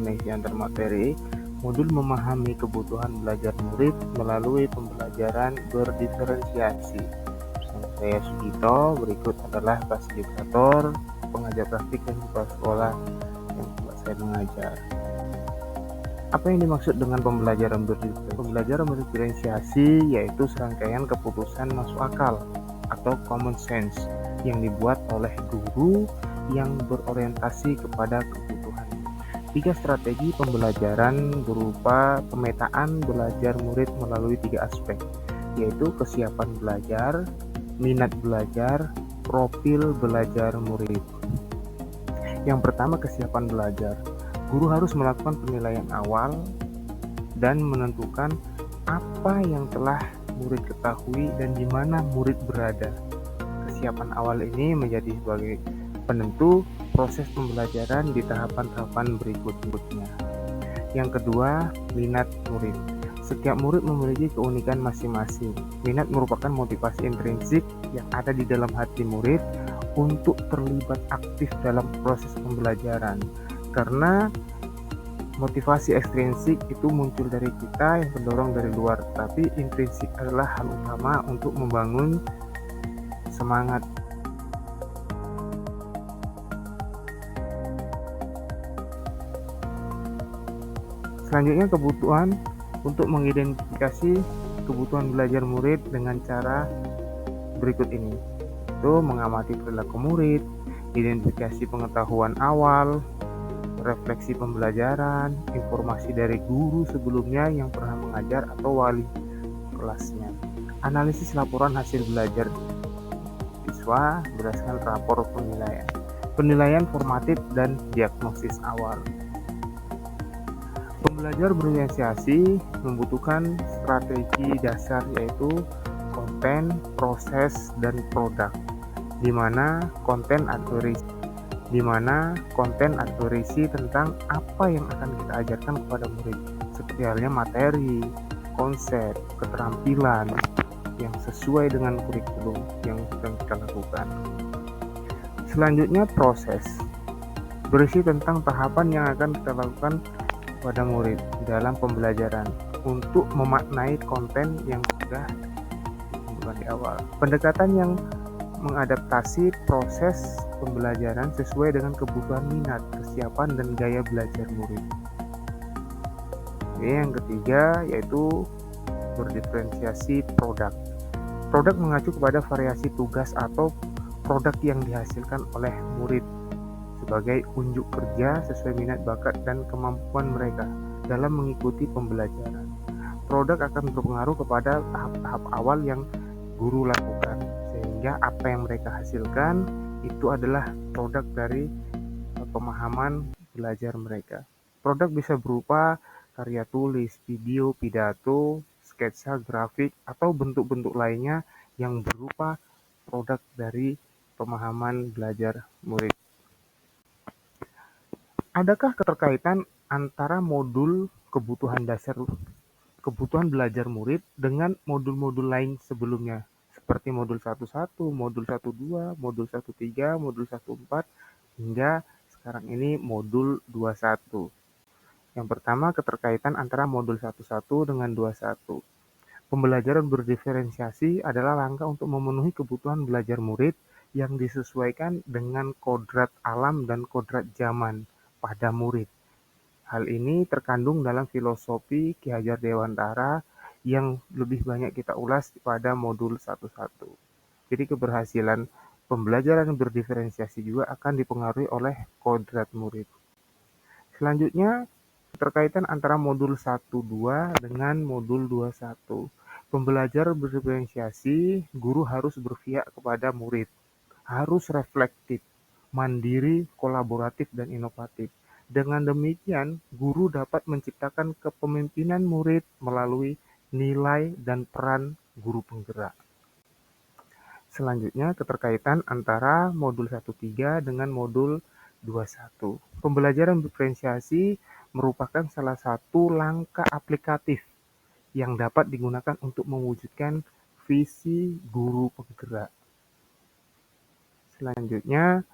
koneksi antar materi, modul memahami kebutuhan belajar murid melalui pembelajaran berdiferensiasi. Bersama saya Sugito, berikut adalah fasilitator, pengajar praktik dan kepala sekolah yang tempat saya mengajar. Apa yang dimaksud dengan pembelajaran berdiferensiasi? Pembelajaran berdiferensiasi yaitu serangkaian keputusan masuk akal atau common sense yang dibuat oleh guru yang berorientasi kepada kebutuhan. 3 strategi pembelajaran berupa pemetaan belajar murid melalui 3 aspek, yaitu kesiapan belajar, minat belajar, profil belajar murid. Yang pertama, kesiapan belajar. Guru harus melakukan penilaian awal dan menentukan apa yang telah murid ketahui dan di mana murid berada. Kesiapan awal ini menjadi sebagai penentu proses pembelajaran di tahapan-tahapan berikutnya. Yang kedua, minat murid. Setiap murid memiliki keunikan masing-masing. Minat merupakan motivasi intrinsik yang ada di dalam hati murid untuk terlibat aktif dalam proses pembelajaran. Karena motivasi ekstrinsik itu muncul dari kita yang mendorong dari luar, tapi intrinsik adalah hal utama untuk membangun semangat. Selanjutnya, kebutuhan untuk mengidentifikasi kebutuhan belajar murid dengan cara berikut ini, yaitu mengamati perilaku murid, identifikasi pengetahuan awal, refleksi pembelajaran, informasi dari guru sebelumnya yang pernah mengajar atau wali kelasnya, analisis laporan hasil belajar siswa berdasarkan rapor penilaian formatif dan diagnosis awal. Pembelajar berorientasi membutuhkan strategi dasar yaitu konten, proses, dan produk, di mana konten atau isi tentang apa yang akan kita ajarkan kepada murid, seperti halnya materi, konsep, keterampilan yang sesuai dengan kurikulum yang sedang kita lakukan. Selanjutnya, proses berisi tentang tahapan yang akan kita lakukan kepada murid dalam pembelajaran untuk memaknai konten yang sudah ditentukan di awal. Pendekatan yang mengadaptasi proses pembelajaran sesuai dengan kebutuhan minat, kesiapan, dan gaya belajar murid. Yang ketiga yaitu berdiferensiasi produk. Produk mengacu kepada variasi tugas atau produk yang dihasilkan oleh murid sebagai unjuk kerja sesuai minat, bakat, dan kemampuan mereka dalam mengikuti pembelajaran. Produk akan berpengaruh kepada tahap-tahap awal yang guru lakukan, sehingga apa yang mereka hasilkan itu adalah produk dari pemahaman belajar mereka. Produk bisa berupa karya tulis, video, pidato, sketsa, grafik, atau bentuk-bentuk lainnya yang berupa produk dari pemahaman belajar murid. Adakah keterkaitan antara modul kebutuhan belajar murid dengan modul-modul lain sebelumnya, seperti modul 11, modul 12, modul 13, modul 14, hingga sekarang ini modul 21. Yang pertama, keterkaitan antara modul 11 dengan 21. Pembelajaran berdiferensiasi adalah langkah untuk memenuhi kebutuhan belajar murid yang disesuaikan dengan kodrat alam dan kodrat zaman pada murid. Hal ini terkandung dalam filosofi Ki Hajar Dewantara yang lebih banyak kita ulas pada modul 11. Jadi keberhasilan pembelajaran berdiferensiasi juga akan dipengaruhi oleh kodrat murid. Selanjutnya, keterkaitan antara modul 12 dengan modul 21. Pembelajaran berdiferensiasi, guru harus berpihak kepada murid, harus reflektif, mandiri, kolaboratif, dan inovatif. Dengan demikian, guru dapat menciptakan kepemimpinan murid melalui nilai dan peran guru penggerak. Selanjutnya, keterkaitan antara modul 13 dengan modul 21. Pembelajaran diferensiasi merupakan salah satu langkah aplikatif yang dapat digunakan untuk mewujudkan visi guru penggerak. Selanjutnya,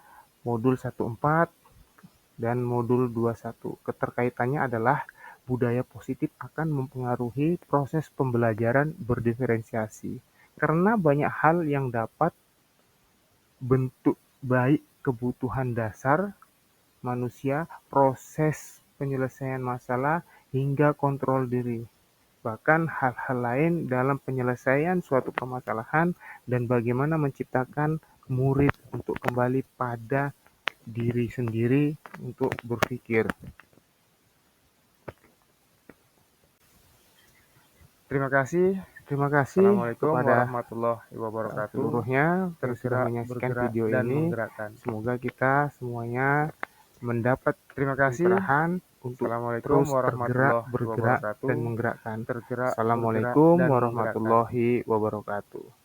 modul 14 dan modul 21. Keterkaitannya adalah budaya positif akan mempengaruhi proses pembelajaran berdiferensiasi. Karena banyak hal yang dapat bentuk baik kebutuhan dasar manusia, proses penyelesaian masalah, hingga kontrol diri. Bahkan hal-hal lain dalam penyelesaian suatu permasalahan dan bagaimana menciptakan murid untuk kembali pada diri sendiri untuk berpikir. Terima kasih Assalamualaikum kepada warahmatullahi wabarakatuh. seluruhnya yang sudah Tergerak, menyaksikan bergerak, video dan ini. menggerakkan. Semoga kita semuanya mendapat Terima kasih. pencerahan untuk Assalamualaikum terus tergerak, warahmatullahi bergerak, wabarakatuh. dan menggerakkan. Tergerak, bergerak, Assalamualaikum dan menggerakkan. warahmatullahi wabarakatuh.